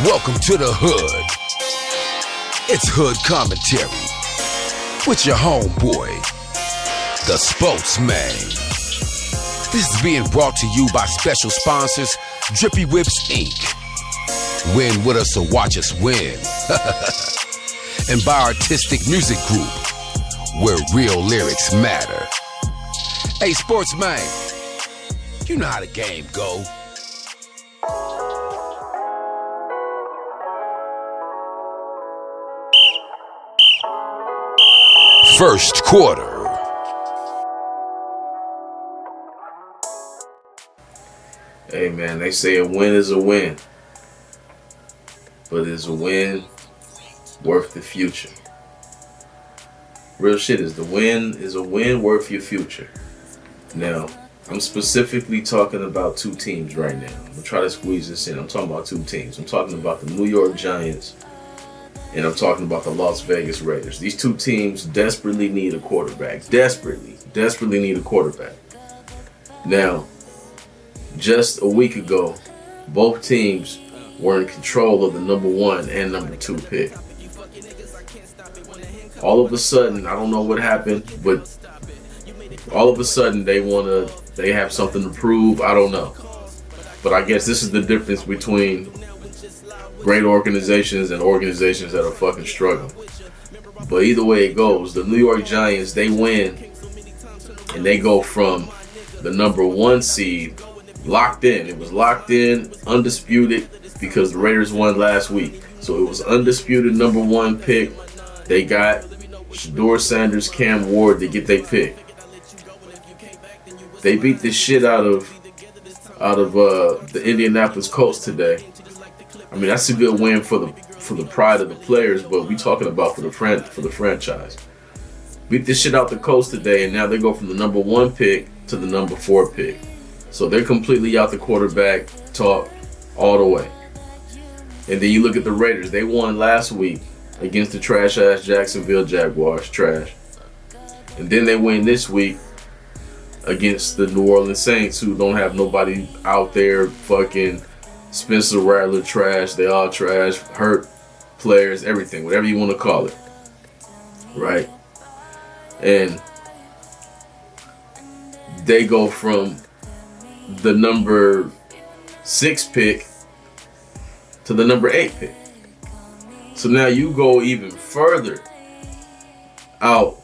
Welcome to the hood. It's hood commentary with your homeboy, the Spokesman. This is being brought to you by special sponsors, Drippy Whips Inc. Win with us or watch us win. And by Artistic Music Group, where real lyrics matter. Hey, Sportsman, you know how the game go. First quarter. Hey man, they say a win is a win, but is a win worth the future? Real shit, is a win worth your future? Now, I'm specifically talking about two teams right now. I'm gonna try to squeeze this in. I'm talking about two teams. I'm talking about the New York Giants and I'm talking about the Las Vegas Raiders. These two teams desperately need a quarterback. Desperately need a quarterback. Now, just a week ago, both teams were in control of the number 1 and number 2 pick. All of a sudden, I don't know what happened, but all of a sudden they have something to prove. I don't know. But I guess this is the difference between great organizations and organizations that are fucking struggling. But either way it goes, the New York Giants, they win and they go from the number 1 seed locked in. It was locked in, undisputed, because the Raiders won last week. So it was undisputed number 1 pick. They got Shedeur Sanders, Cam Ward to get their pick. They beat the shit out of the Indianapolis Colts today. I mean, that's a good win for the pride of the players, but we talking about for the franchise. Beat this shit out the Colts today, and now they go from the number 1 pick to the number 4 pick. So they're completely out the quarterback talk all the way. And then you look at the Raiders. They won last week against the trash-ass Jacksonville Jaguars. Trash. And then they win this week against the New Orleans Saints, who don't have nobody out there. Fucking Spencer Rattler trash. They all trash. Hurt players, everything. Whatever you want to call it. Right? And they go from the number 6 pick to the number 8 pick. So now you go even further out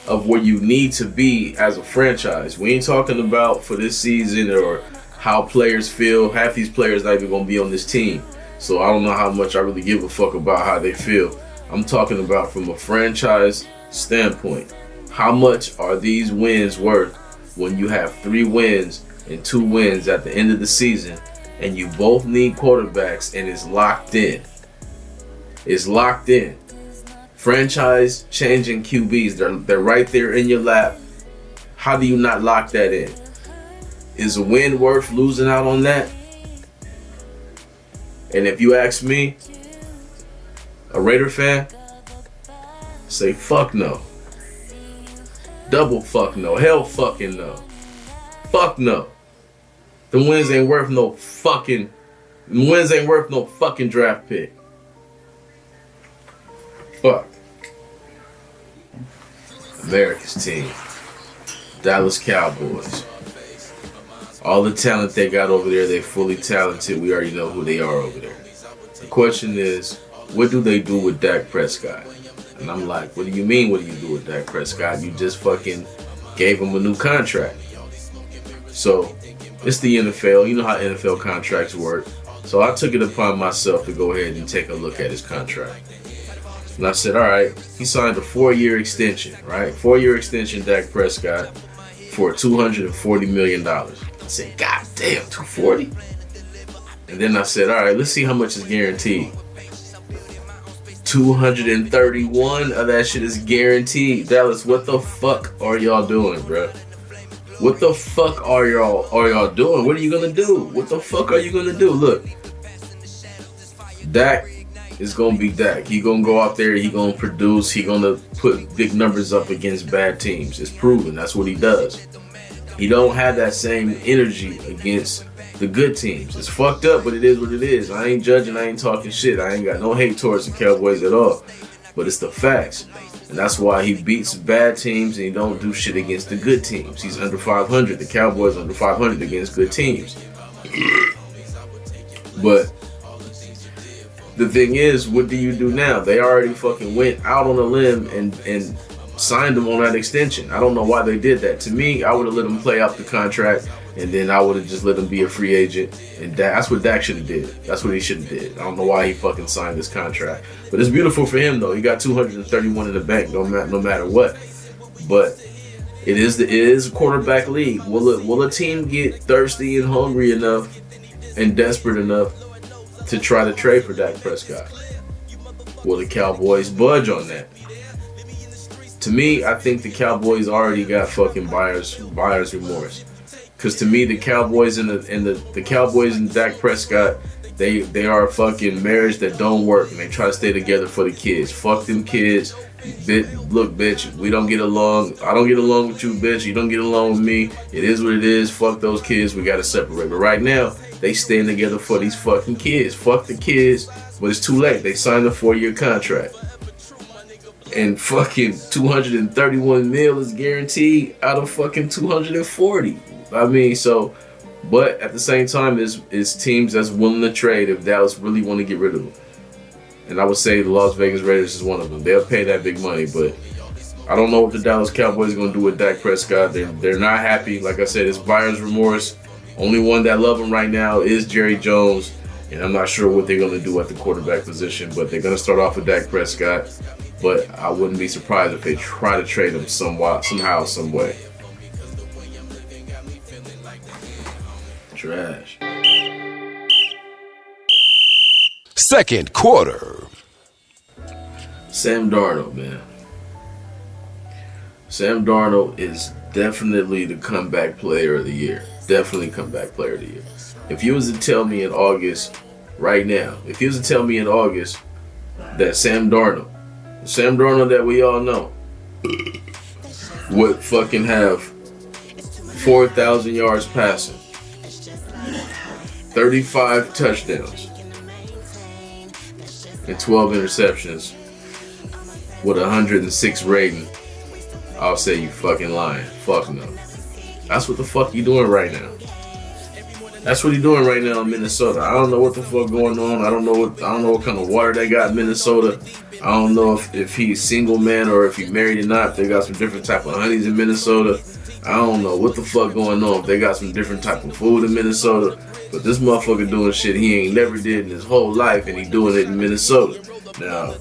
of where you need to be as a franchise. We ain't talking about for this season or how players feel. Half these players not even going to be on this team. So I don't know how much I really give a fuck about how they feel. I'm talking about from a franchise standpoint. How much are these wins worth when you have 3 wins and 2 wins at the end of the season and you both need quarterbacks and it's locked in? It's locked in. Franchise changing QBs, they're right there in your lap. How do you not lock that in? Is a win worth losing out on that? And if you ask me, a Raider fan, say fuck no. Double fuck no. Hell fucking no. Fuck no. The wins ain't worth no fucking draft pick. Fuck. America's team. Dallas Cowboys. All the talent they got over there, they're fully talented. We already know who they are over there. The question is, what do they do with Dak Prescott? And I'm like, what do you mean, what do you do with Dak Prescott? You just fucking gave him a new contract. So, it's the NFL. You know how NFL contracts work. So I took it upon myself to go ahead and take a look at his contract. And I said, all right, he signed a 4-year extension, right? 4-year extension, Dak Prescott, for $240 million. I said, God damn, 240? And then I said, all right, let's see how much is guaranteed. 231 of that shit is guaranteed. Dallas, what the fuck are y'all doing, bro? What the fuck are y'all doing? What are you gonna do? What the fuck are you gonna do? Look, Dak is gonna be Dak. He gonna go out there, he gonna produce, he gonna put big numbers up against bad teams. It's proven. That's what he does. He don't have that same energy against the good teams. It's fucked up, but it is what it is. I ain't judging, I ain't talking shit. I ain't got no hate towards the Cowboys at all. But it's the facts. And that's why he beats bad teams and he don't do shit against the good teams. He's under 500. The Cowboys under 500 against good teams. But the thing is, what do you do now? They already fucking went out on a limb and signed him on that extension. I don't know why they did that. To me, I would have let him play out the contract, and then I would have just let him be a free agent. And that's what Dak should have did. That's what he should have did. I don't know why he fucking signed this contract. But it's beautiful for him, though. He got 231 in the bank, no matter what. But it is a quarterback league. Will a team get thirsty and hungry enough and desperate enough to try to trade for Dak Prescott? Will the Cowboys budge on that? To me, I think the Cowboys already got fucking buyer's remorse. Cause to me, the Cowboys and the Cowboys and Dak Prescott, they are a fucking marriage that don't work, and they try to stay together for the kids. Fuck them kids. Look, bitch, we don't get along. I don't get along with you, bitch. You don't get along with me. It is what it is. Fuck those kids. We gotta separate. But right now, they staying together for these fucking kids. Fuck the kids, but it's too late. They signed a 4-year contract. And fucking 231 mil is guaranteed out of fucking 240. I mean, so, but at the same time, is teams that's willing to trade if Dallas really want to get rid of them. And I would say the Las Vegas Raiders is one of them. They'll pay that big money, but I don't know what the Dallas Cowboys are going to do with Dak Prescott. They're not happy. Like I said, it's buyer's remorse. Only one that love him right now is Jerry Jones, and I'm not sure what they're going to do at the quarterback position, but they're going to start off with Dak Prescott. But I wouldn't be surprised if they try to trade him somehow, some way. Trash. Second quarter. Sam Darnold, man. Sam Darnold is definitely the comeback player of the year. Definitely comeback player of the year. If you was to tell me in August, right now, if you was to tell me in August that Sam Darnold that we all know, would fucking have 4,000 yards passing, 35 touchdowns, and 12 interceptions with 106 rating, I'll say you fucking lying. Fuck no. That's what the fuck you doing right now. That's what he's doing right now in Minnesota. I don't know what the fuck going on. I don't know what kind of water they got in Minnesota. I don't know if he's single man or if he's married or not. They got some different type of honeys in Minnesota. I don't know what the fuck going on. If they got some different type of food in Minnesota. But this motherfucker doing shit he ain't never did in his whole life, and he doing it in Minnesota. Now,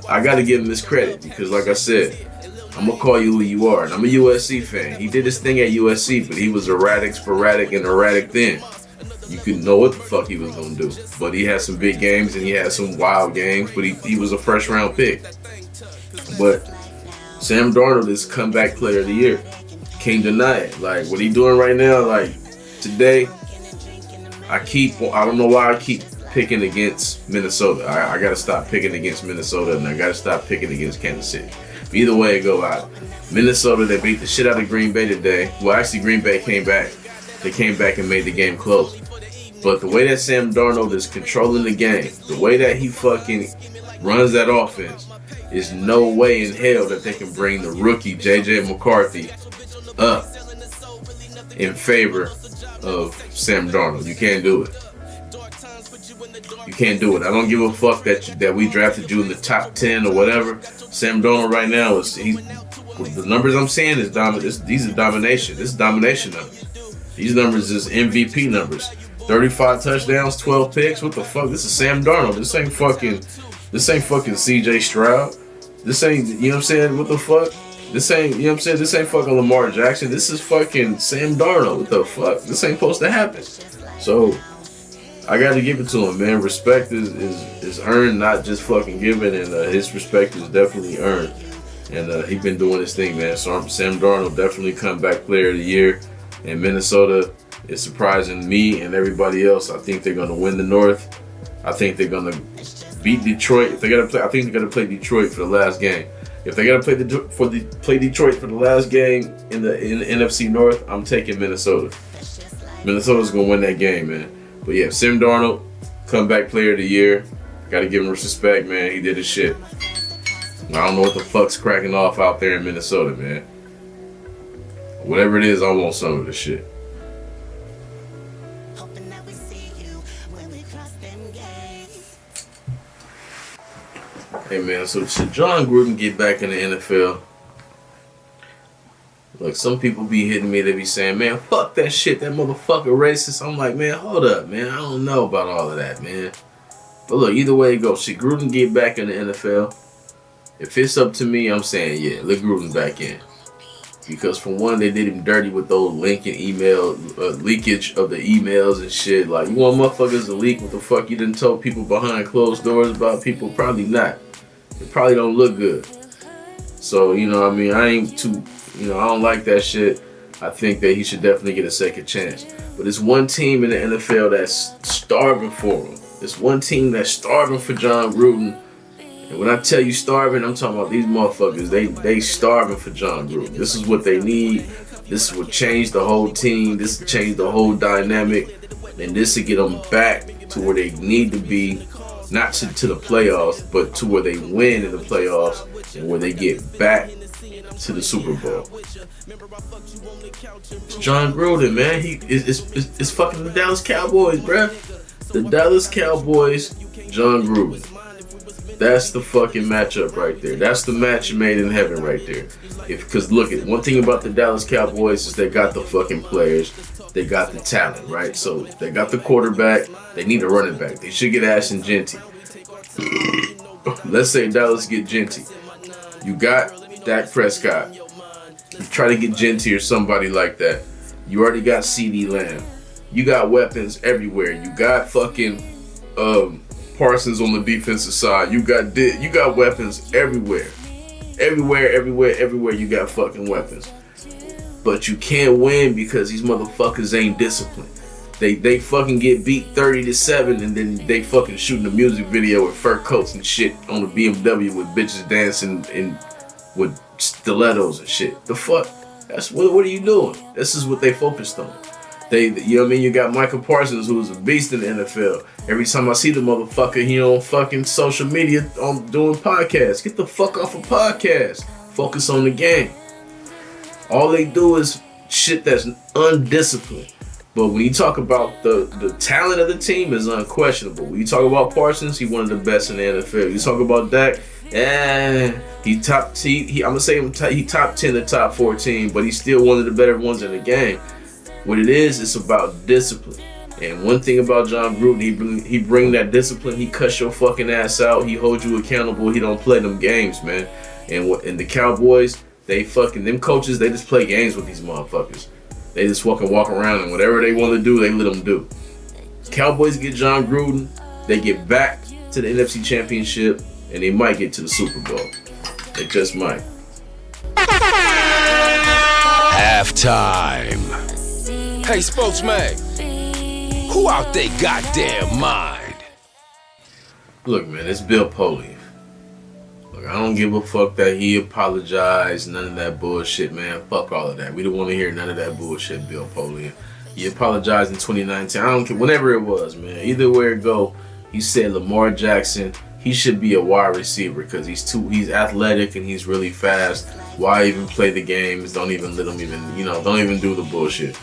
I gotta give him his credit because, like I said, I'm gonna call you who you are. And I'm a USC fan. He did his thing at USC, but he was erratic, sporadic, and erratic then. You couldn't know what the fuck he was gonna do. But he had some big games and he had some wild games, but he was a first round pick. But Sam Darnold is comeback player of the year. Can't deny it. Like what he doing right now, like today, I don't know why I keep picking against Minnesota. I gotta stop picking against Minnesota and I gotta stop picking against Kansas City. Either way it go out. Minnesota, they beat the shit out of Green Bay today. Well, actually Green Bay came back. They came back and made the game close. But the way that Sam Darnold is controlling the game, the way that he fucking runs that offense, is no way in hell that they can bring the rookie J.J. McCarthy up in favor of Sam Darnold. You can't do it. You can't do it. I don't give a fuck that we drafted you in the top 10 or whatever. Sam Darnold right now the numbers I'm seeing is these are domination. This is domination numbers. These numbers is MVP numbers. 35 touchdowns, 12 picks. What the fuck? This is Sam Darnold. This ain't fucking CJ Stroud. This ain't, you know what I'm saying? What the fuck? This ain't, you know what I'm saying? This ain't fucking Lamar Jackson. This is fucking Sam Darnold. What the fuck? This ain't supposed to happen. So, I gotta give it to him, man. Respect is earned, not just fucking given, and his respect is definitely earned. And he been doing his thing, man. So Sam Darnold definitely comeback player of the year. And Minnesota is surprising me and everybody else. I think they're gonna win the North. I think they're gonna beat Detroit. I think they're gonna play Detroit for the last game. If they gotta play Detroit for the last game in the NFC North, I'm taking Minnesota. Minnesota's gonna win that game, man. But yeah, Sam Darnold, comeback player of the year. Gotta give him respect, man. He did his shit. I don't know what the fuck's cracking off out there in Minnesota, man. Whatever it is, I want some of this shit. Hey man, so should John Gruden get back in the NFL? Look, some people be hitting me, they be saying, man, fuck that shit, that motherfucker racist. I'm like, man, hold up, man. I don't know about all of that, man. But look, either way it goes, should Gruden get back in the NFL? If it's up to me, I'm saying, yeah, let Gruden back in. Because for one, they did him dirty with those Lincoln email, leakage of the emails and shit. Like, you want motherfuckers to leak what the fuck you done told people behind closed doors about people? Probably not. It probably don't look good. So, you know what I mean? I ain't too, I don't like that shit. I think that he should definitely get a second chance. But it's one team in the NFL that's starving for him. It's one team that's starving for John Gruden. And when I tell you starving, I'm talking about these motherfuckers. They starving for John Gruden. This is what they need. This will change the whole team. This will change the whole dynamic. And this will get them back to where they need to be. Not to the playoffs, but to where they win in the playoffs and where they get back to the Super Bowl. John Gruden, man, it's fucking the Dallas Cowboys, bruh. The Dallas Cowboys, John Gruden. That's the fucking matchup right there. That's the match made in heaven right there. Because look, one thing about the Dallas Cowboys is they got the fucking players. They got the talent, right? So they got the quarterback. They need a running back. They should get Ashton Genty. Let's say Dallas get Genty. You got Dak Prescott. You try to get Genty or somebody like that. You already got CeeDee Lamb. You got weapons everywhere. You got fucking Parsons on the defensive side. You got weapons everywhere. Everywhere you got fucking weapons. But you can't win because these motherfuckers ain't disciplined. They fucking get beat 30-7 and then they fucking shooting a music video with fur coats and shit on the BMW with bitches dancing in with stilettos and shit. The fuck? That's what are you doing? This is what they focused on. You know what I mean? You got Michael Parsons, who's a beast in the NFL. Every time I see the motherfucker, he on fucking social media on doing podcasts. Get the fuck off a podcast. Focus on the game. All they do is shit that's undisciplined. But when you talk about the talent of the team is unquestionable. When you talk about Parsons, he's one of the best in the NFL. You talk about Dak, he top 10 to top 14, but he's still one of the better ones in the game. What it is, it's about discipline. And one thing about John Gruden, he bring that discipline. He cuts your fucking ass out. He holds you accountable. He don't play them games, man. And the Cowboys, them coaches, they just play games with these motherfuckers. They just fucking walk around and whatever they want to do, they let them do. Cowboys get John Gruden, they get back to the NFC Championship, and they might get to the Super Bowl. They just might. Halftime. Hey, spokesman, who out there goddamn mind? Look, man, it's Bill Polian. Look, I don't give a fuck that he apologized, none of that bullshit, man. Fuck all of that. We don't want to hear none of that bullshit, Bill Polian. He apologized in 2019. I don't care, whenever it was, man. Either way it go, he said Lamar Jackson, he should be a wide receiver because he's athletic and he's really fast. Why even play the games? Don't even let him don't even do the bullshit.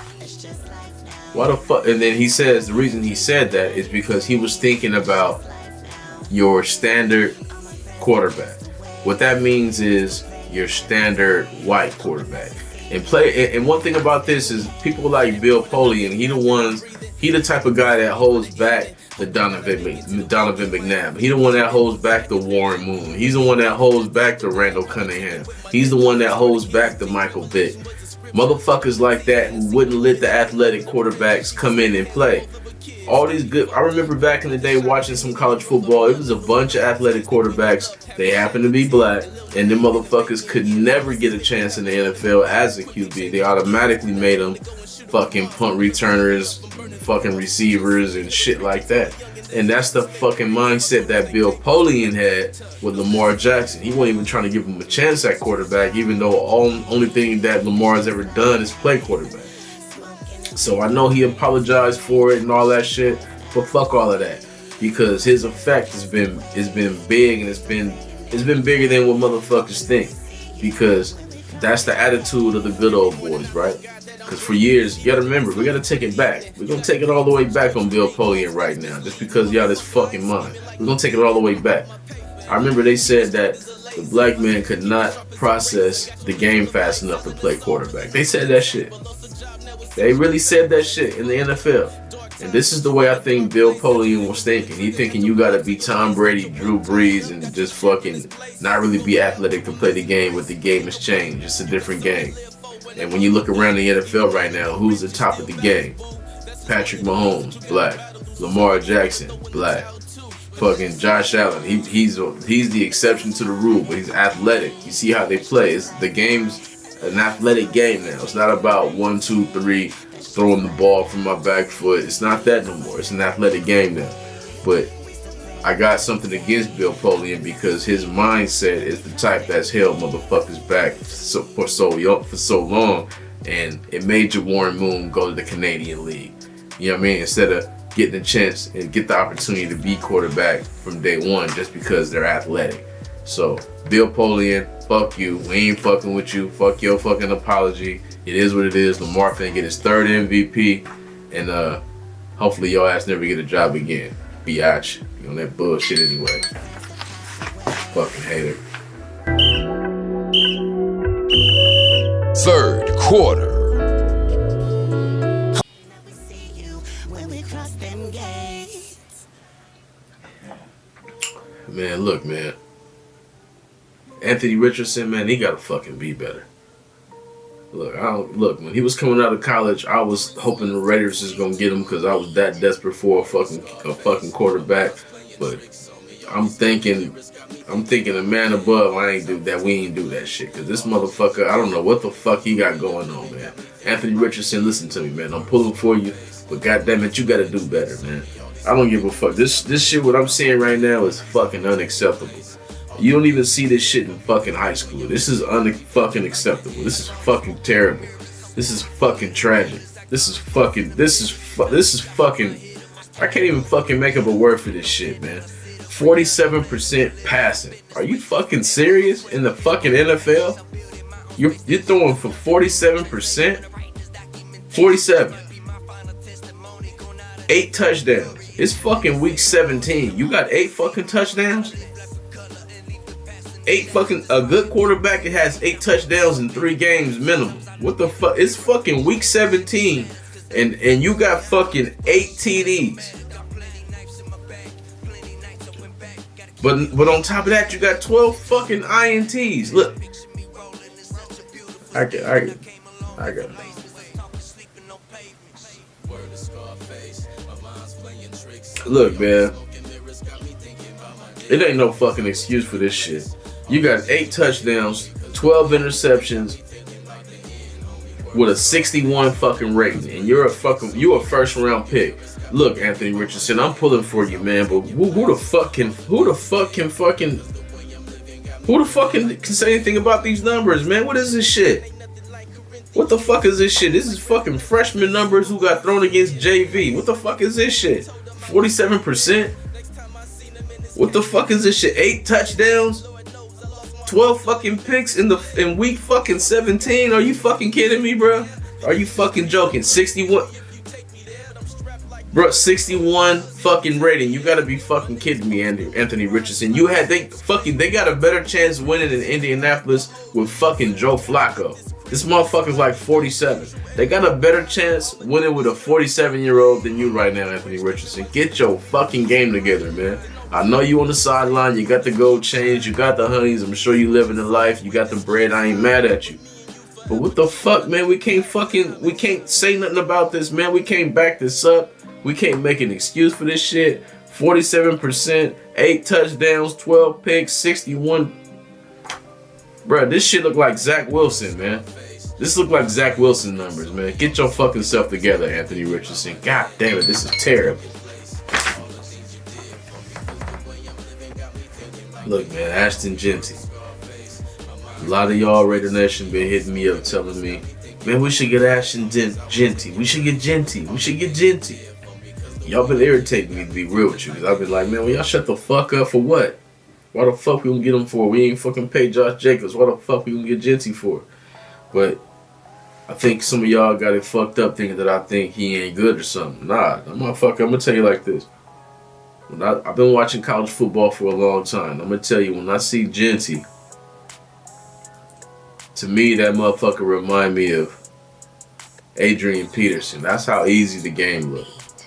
Why the fuck? And then he says the reason he said that is because he was thinking about your standard quarterback. What that means is your standard white quarterback. And one thing about this is people like Bill Polian, he the type of guy that holds back the Donovan McNabb. He the one that holds back the Warren Moon. He's the one that holds back the Randall Cunningham. He's the one that holds back the Michael Vick. Motherfuckers like that who wouldn't let the athletic quarterbacks come in and play. All these good. I remember back in the day watching some college football. It was a bunch of athletic quarterbacks. They happened to be black, and them motherfuckers could never get a chance in the NFL as a QB. They automatically made them fucking punt returners, fucking receivers, and shit like that. And that's the fucking mindset that Bill Polian had with Lamar Jackson. He wasn't even trying to give him a chance at quarterback, even though only thing that Lamar has ever done is play quarterback. So I know he apologized for it and all that shit, but fuck all of that, because his effect has been big, and it's been bigger than what motherfuckers think, because that's the attitude of the good old boys, right? Because for years, you gotta remember, we gotta take it back. We're gonna take it all the way back on Bill Polian right now, just because y'all this fucking mind. We're gonna take it all the way back. I remember they said that the black man could not process the game fast enough to play quarterback. They said that shit. They really said that shit in the NFL. And this is the way I think Bill Polian was thinking. He thinking you gotta be Tom Brady, Drew Brees, and just fucking not really be athletic to play the game, but the game has changed. It's a different game. And when you look around the NFL right now, who's the top of the game? Patrick Mahomes, black. Lamar Jackson, black. Fucking Josh Allen, he's the exception to the rule, but he's athletic. You see how they play. The game's an athletic game now. It's not about 1, 2, 3, throwing the ball from my back foot. It's not that no more. It's an athletic game now. But I got something against Bill Polian because his mindset is the type that's held motherfuckers back for so long, and it made Warren Moon go to the Canadian League. You know what I mean? Instead of getting a chance and get the opportunity to be quarterback from day one just because they're athletic. So Bill Polian, fuck you. We ain't fucking with you. Fuck your fucking apology. It is what it is. Lamar finna get his 3rd MVP, and hopefully your ass never get a job again. Biatch. You on that bullshit anyway. Fucking hater. 3rd quarter. Man, look, man. Anthony Richardson, man, he gotta fucking be better. Look, when he was coming out of college, I was hoping the Raiders is gonna get him because I was that desperate for a fucking quarterback. But I'm thinking a man above. We ain't do that shit. Cause this motherfucker, I don't know what the fuck he got going on, man. Anthony Richardson, listen to me, man. I'm pulling for you, but goddamn it, you gotta do better, man. I don't give a fuck. This shit, what I'm seeing right now is fucking unacceptable. You don't even see this shit in fucking high school. This is fucking acceptable. This is fucking terrible. This is fucking tragic. This is fucking, I can't even fucking make up a word for this shit, man. 47% passing. Are you fucking serious? In the fucking NFL? You're throwing for 47%? 47. 8 touchdowns. It's fucking week 17. You got 8 fucking touchdowns? A good quarterback has 8 touchdowns in 3 games minimum. What the fuck? It's fucking week 17 and you got fucking 8 TDs. But on top of that, you got 12 fucking INTs. Look. I got it. Look, man. It ain't no fucking excuse for this shit. You got 8 touchdowns, 12 interceptions, with a 61 fucking rating, and you're a first round pick. Look, Anthony Richardson, I'm pulling for you, man. But who the fuck can say anything about these numbers, man? What is this shit? What the fuck is this shit? This is fucking freshman numbers who got thrown against JV. What the fuck is this shit? 47%? What the fuck is this shit? 8 touchdowns? 12 fucking picks in week fucking 17? Are you fucking kidding me, bro? Are you fucking joking? 61 fucking rating. You gotta be fucking kidding me, Anthony Richardson. They got a better chance winning in Indianapolis with fucking Joe Flacco. This motherfucker's like 47. They got a better chance winning with a 47-year-old than you right now, Anthony Richardson. Get your fucking game together, man. I know you on the sideline. You got the gold chains. You got the honeys. I'm sure you living the life. You got the bread. I ain't mad at you. But what the fuck, man? We can't say nothing about this, man. We can't back this up. We can't make an excuse for this shit. 47%, 8 touchdowns, 12 picks, 61. Bruh, this shit look like Zach Wilson, man. This look like Zach Wilson numbers, man. Get your fucking self together, Anthony Richardson. God damn it, this is terrible. Look, man, Ashton Genty. A lot of y'all Raider Nation been hitting me up telling me, man, we should get Ashton Genty. We should get Genty. We should get Genty. Y'all been irritating me, to be real with you. Because I've been like, man, well, y'all shut the fuck up for what? Why the fuck we gonna get him for? We ain't fucking pay Josh Jacobs. Why the fuck we gonna get Genty for? But I think some of y'all got it fucked up thinking that I think he ain't good or something. Nah, motherfucker, I'm gonna tell you like this. I've been watching college football for a long time. I'm gonna tell you, when I see Genty, to me, that motherfucker remind me of Adrian Peterson. That's how easy the game looked.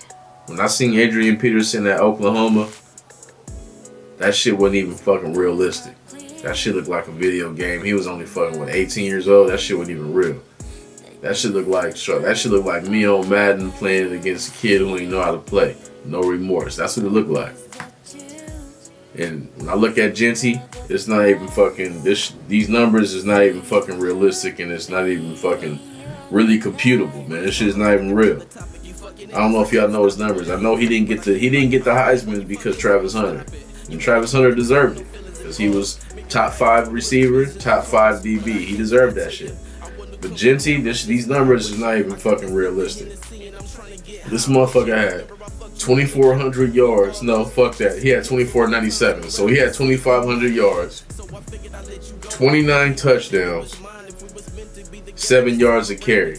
When I seen Adrian Peterson at Oklahoma, that shit wasn't even fucking realistic. That shit looked like a video game. He was only fucking, 18 years old? That shit wasn't even real. That shit looked like me on Madden playing against a kid who ain't know how to play. No remorse. That's what it looked like. And when I look at Genty, it's not even fucking, these numbers is not even fucking realistic, and it's not even fucking really computable, man. This shit is not even real. I don't know if y'all know his numbers. I know he didn't get the Heisman because Travis Hunter. And Travis Hunter deserved it. Because he was top 5 receiver, top 5 DB. He deserved that shit. But Genty, these numbers is not even fucking realistic. This motherfucker had 2,400 yards. No, fuck that. He had 2,497. So he had 2,500 yards, 29 touchdowns, 7 yards a carry.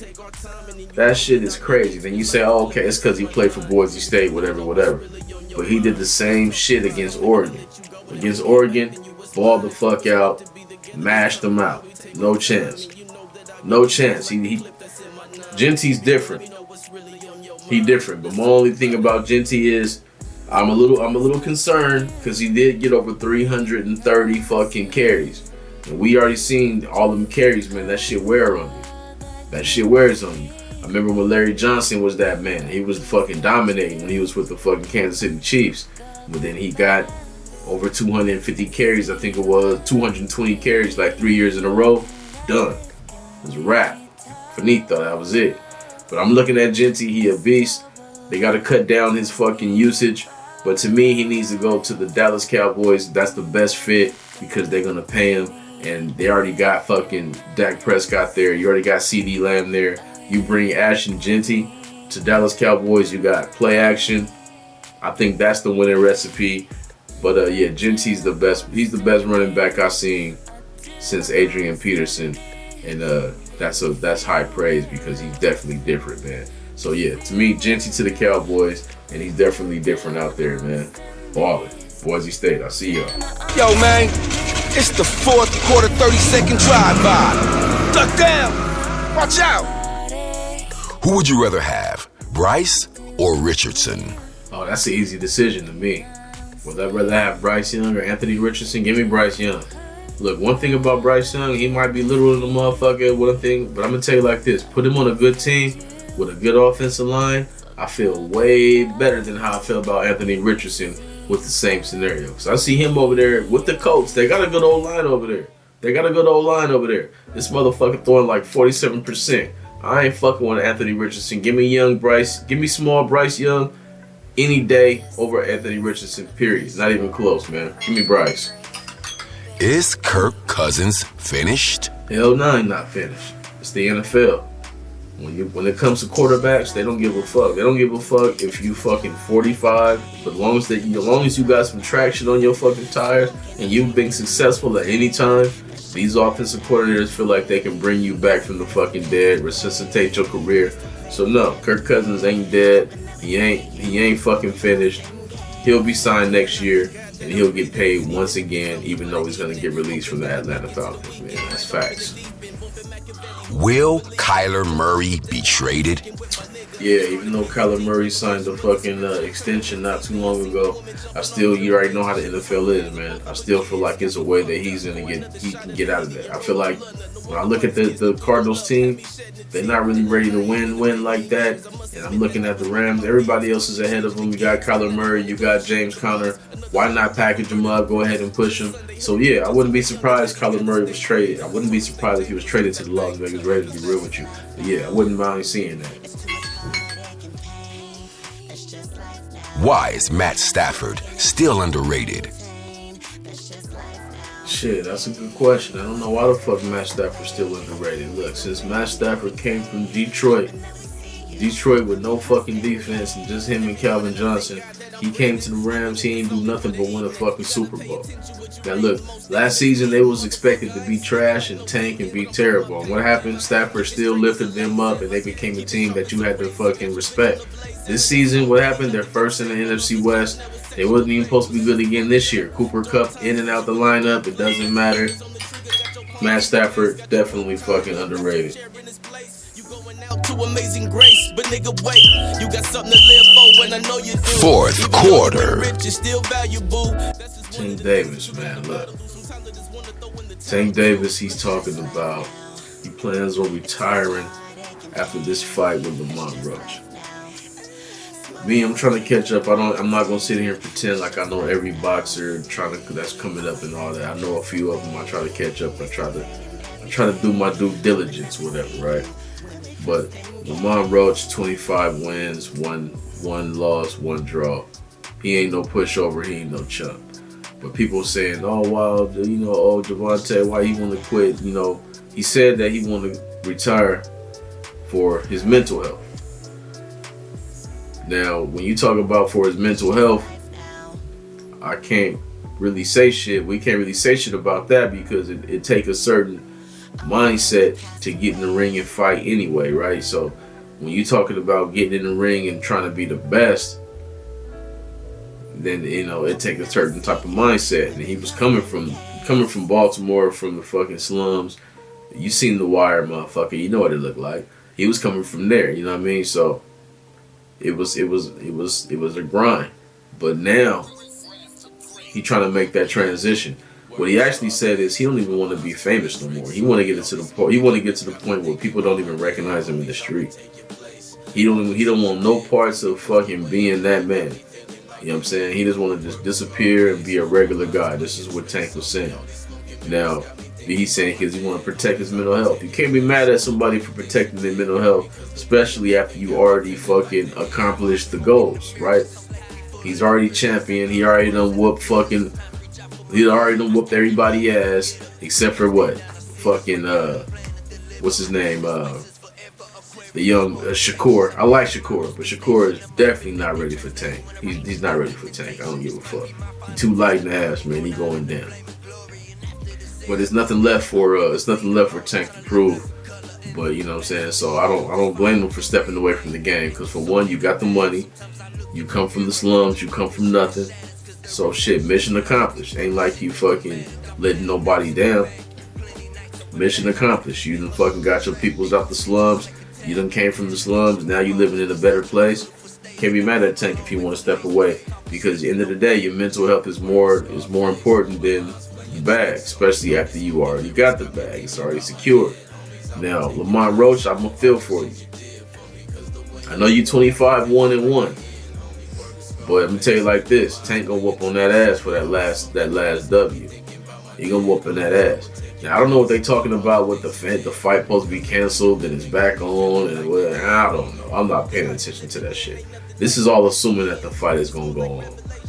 That shit is crazy. Then you say, oh, okay, it's because he played for Boise State, whatever. But he did the same shit against Oregon. Against Oregon, balled the fuck out, mashed them out. No chance. No chance. Genty's different. He different. But my only thing about Genty is I'm a little concerned because he did get over 330 fucking carries. And we already seen all them carries, man. That shit wear on you. That shit wears on you. I remember when Larry Johnson was that man. He was fucking dominating when he was with the fucking Kansas City Chiefs. But then he got over 250 carries. I think it was 220 carries like 3 years in a row. Done. It was a wrap. Finito. That was it. But I'm looking at Genty. He a beast. They got to cut down his fucking usage. But to me, he needs to go to the Dallas Cowboys. That's the best fit because they're going to pay him. And they already got fucking Dak Prescott there. You already got CeeDee Lamb there. You bring Ashton Genty to Dallas Cowboys. You got play action. I think that's the winning recipe. But yeah, Genty's the best. He's the best running back I've seen since Adrian Peterson. And that's high praise because he's definitely different, man. So yeah, to me, Genty to the Cowboys. And he's definitely different out there, man. Ballin'. Boise State, I see y'all. Yo, man, it's the fourth quarter, 30-second drive-by. Duck down. Watch out. Who would you rather have, Bryce or Richardson? Oh, that's an easy decision to me. Would I rather have Bryce Young or Anthony Richardson? Give me Bryce Young. Look, one thing about Bryce Young, he might be little in the motherfucker, one thing, but I'm going to tell you like this. Put him on a good team with a good offensive line, I feel way better than how I feel about Anthony Richardson with the same scenario. Because I see him over there with the Colts. They got a good old line over there. This motherfucker throwing like 47%. I ain't fucking with Anthony Richardson. Give me young Bryce. Give me small Bryce Young any day over Anthony Richardson, period. Not even close, man. Give me Bryce. Is Kirk Cousins finished? Hell no, he's not finished. It's the NFL. When it comes to quarterbacks, they don't give a fuck. They don't give a fuck if you fucking 45. But as long as you got some traction on your fucking tires and you've been successful at any time, these offensive coordinators feel like they can bring you back from the fucking dead, resuscitate your career. So no, Kirk Cousins ain't dead. He ain't fucking finished. He'll be signed next year and he'll get paid once again, even though he's gonna get released from the Atlanta Falcons. Man, that's facts. Will Kyler Murray be traded? Yeah, even though Kyler Murray signed a fucking extension not too long ago, you already know how the NFL is, man. I still feel like it's a way that he can get out of that. I feel like when I look at the Cardinals team, they're not really ready to win like that. And I'm looking at the Rams. Everybody else is ahead of them. You got Kyler Murray, you got James Conner. Why not package him up, go ahead and push him? So yeah, I wouldn't be surprised Kyler Murray was traded. I wouldn't be surprised if he was traded to the Las Vegas Raiders, to be real with you. But yeah, I wouldn't mind seeing that. Why is Matt Stafford still underrated? Shit, that's a good question. I don't know why the fuck Matt Stafford's still underrated. Look, since Matt Stafford came from Detroit with no fucking defense and just him and Calvin Johnson, he came to the Rams, he ain't do nothing but win a fucking Super Bowl. Now look, last season they was expected to be trash and tank and be terrible. And what happened? Stafford still lifted them up and they became a team that you had to fucking respect. This season, what happened? They're first in the NFC West. They wasn't even supposed to be good again this year. Cooper Kupp in and out the lineup, it doesn't matter. Matt Stafford, definitely fucking underrated. Fourth quarter. Tank Davis, man, look. Tank Davis, he's talking about he plans on retiring after this fight with Lamont Roach. Me, I'm trying to catch up. I'm not gonna sit here and pretend like I know every boxer that's coming up and all that. I know a few of them. I try to catch up. I try to do my due diligence, whatever, right? But Lamont Roach, 25 wins, one loss, one draw. He ain't no pushover. He ain't no chump. But people saying, oh wow, Javante, why he want to quit? He said that he want to retire for his mental health. Now, when you talk about for his mental health, I can't really say shit. We can't really say shit about that because it take a certain mindset to get in the ring and fight anyway, right? So when you're talking about getting in the ring and trying to be the best, then it takes a certain type of mindset. And he was coming from Baltimore, from the fucking slums. You seen The Wire, motherfucker. You know what it looked like. He was coming from there. You know what I mean? So it was a grind. But now he trying to make that transition. What he actually said is he don't even want to be famous no more. He want to get to the point where people don't even recognize him in the street. He don't want no parts of fucking being that man. You know what I'm saying? He just want to just disappear and be a regular guy. This is what Tank was saying. Now, he's saying because he want to protect his mental health. You can't be mad at somebody for protecting their mental health, especially after you already fucking accomplished the goals, right? He's already champion. He already done whooped everybody ass, except for what? Fucking, what's his name? The young Shakur. I like Shakur, but Shakur is definitely not ready for Tank. He's not ready for Tank. I don't give a fuck. He's too light in the ass, man. He going down. But there's nothing left for Tank to prove. But you know what I'm saying. So I don't blame him for stepping away from the game. Because for one, you got the money. You come from the slums. You come from nothing. So shit, mission accomplished. Ain't like you fucking letting nobody down. Mission accomplished. You done fucking got your peoples out the slums. You done came from the slums. Now you living in a better place. Can't be mad at Tank if you want to step away. Because at the end of the day, your mental health is more important than the bag. Especially after you already got the bag. It's already secured. Now, Lamont Roach, I'm gonna feel for you. I know you 25, 1-1. But let me tell you like this, Tank gonna whoop on that ass for that last W. He gonna whoop on that ass. Now I don't know what they talking about with the fight supposed to be canceled and it's back on and what. I don't know. I'm not paying attention to that shit. This is all assuming that the fight is gonna go on.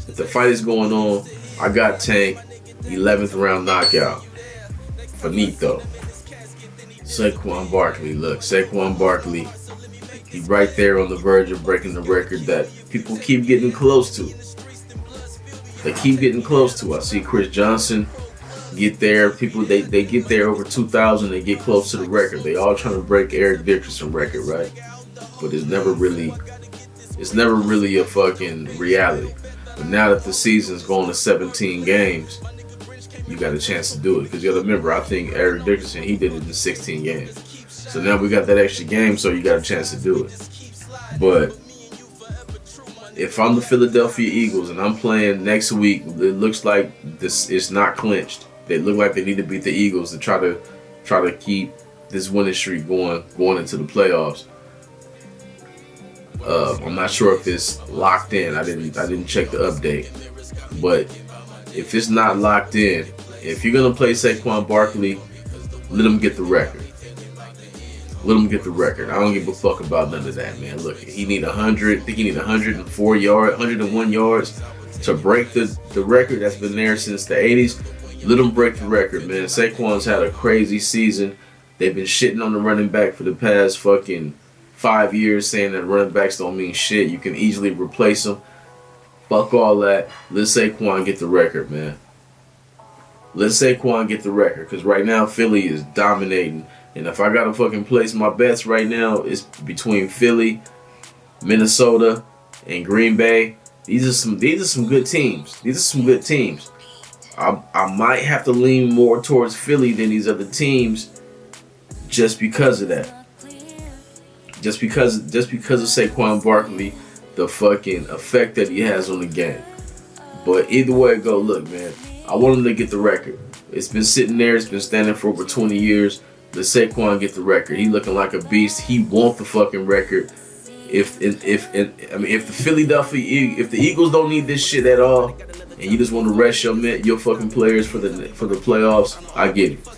If the fight is going on, I got Tank, 11th round knockout. Finito. Saquon Barkley, look, Saquon Barkley. He's right there on the verge of breaking the record that people keep getting close to. They keep getting close to. I see Chris Johnson get there. People, they get there over 2,000. They get close to the record. They all trying to break Eric Dickerson record, right? But it's never really a fucking reality. But now that the season's going to 17 games, you got a chance to do it. Because you got to remember, I think Eric Dickerson, he did it in 16 games. So now we got that extra game, so you got a chance to do it. But if I'm the Philadelphia Eagles and I'm playing next week, it looks like this is not clinched. They look like they need to beat the Eagles to try to keep this winning streak going into the playoffs. I'm not sure if it's locked in. I didn't check the update. But if it's not locked in, if you're gonna play Saquon Barkley, let him get the record. Let him get the record. I don't give a fuck about none of that, man. Look, he need 100. I think he need 104 yards, 101 yards to break the record that's been there since the 80s. Let him break the record, man. Saquon's had a crazy season. They've been shitting on the running back for the past fucking 5 years, saying that running backs don't mean shit. You can easily replace them. Fuck all that. Let Saquon get the record, man. Let Saquon get the record. Because right now, Philly is dominating. And if I gotta fucking place my bets right now, it's between Philly, Minnesota, and Green Bay. These are some good teams. These are some good teams. I might have to lean more towards Philly than these other teams just because of that. Just because of Saquon Barkley, the fucking effect that he has on the game. But either way it go, look, man, I want him to get the record. It's been sitting there. It's been standing for over 20 years. Let Saquon get the record. He looking like a beast. He want the fucking record. If the Eagles don't need this shit at all, and you just want to rest your fucking players for the playoffs, I get it.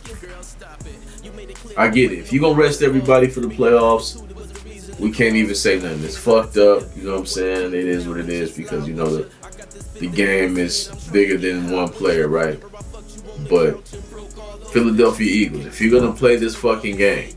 I get it. If you gonna rest everybody for the playoffs, we can't even say nothing. It's fucked up. You know what I'm saying? It is what it is because you know the game is bigger than one player, right? But Philadelphia Eagles, if you're gonna play this fucking game,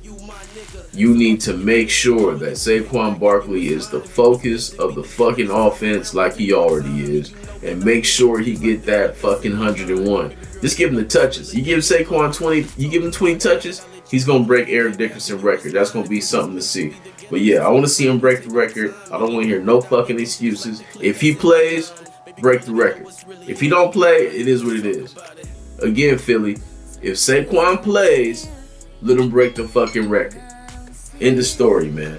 you need to make sure that Saquon Barkley is the focus of the fucking offense like he already is, and make sure he get that fucking 101. Just give him the touches. You give Saquon 20, you give him 20 touches, he's gonna break Eric Dickerson's record. That's gonna be something to see. But yeah, I want to see him break the record. I don't want to hear no fucking excuses. If he plays, break the record. If he don't play, it is what it is. Again, Philly, if Saquon plays, let him break the fucking record. End of story, man.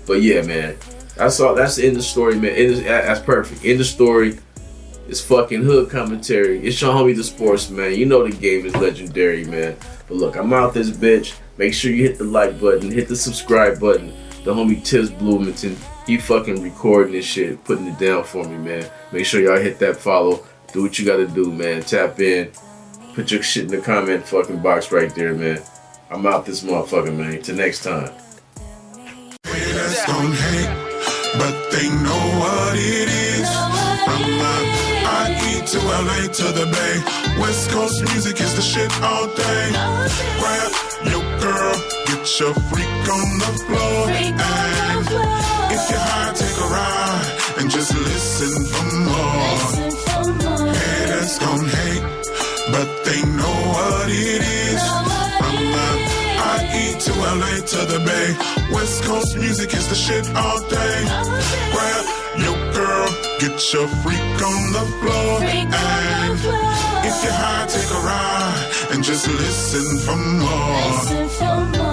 But yeah, man, that's all. That's the end of story, man. That's perfect. End of story. It's fucking hood commentary. It's your homie, the sports man. You know the game is legendary, man. But look, I'm out this bitch. Make sure you hit the like button, hit the subscribe button. The homie Tiz Bloomington, he fucking recording this shit, putting it down for me, man. Make sure y'all hit that follow. Do what you gotta do, man. Tap in. Put your shit in the comment fucking box right there, man. I'm out this motherfucker, man. Till next time. That's gon' hate, but they know what it is. From the IE to LA to the Bay, West Coast music is the shit all day. Grab your girl, get your freak on the floor, and if you're high, take a ride and just listen for more. Haters gon' hate, but they know what it is. From the IE to LA to the Bay, West Coast music is the shit all day. Grab your girl, get your freak on the floor, and if you're high, take a ride and just listen for more.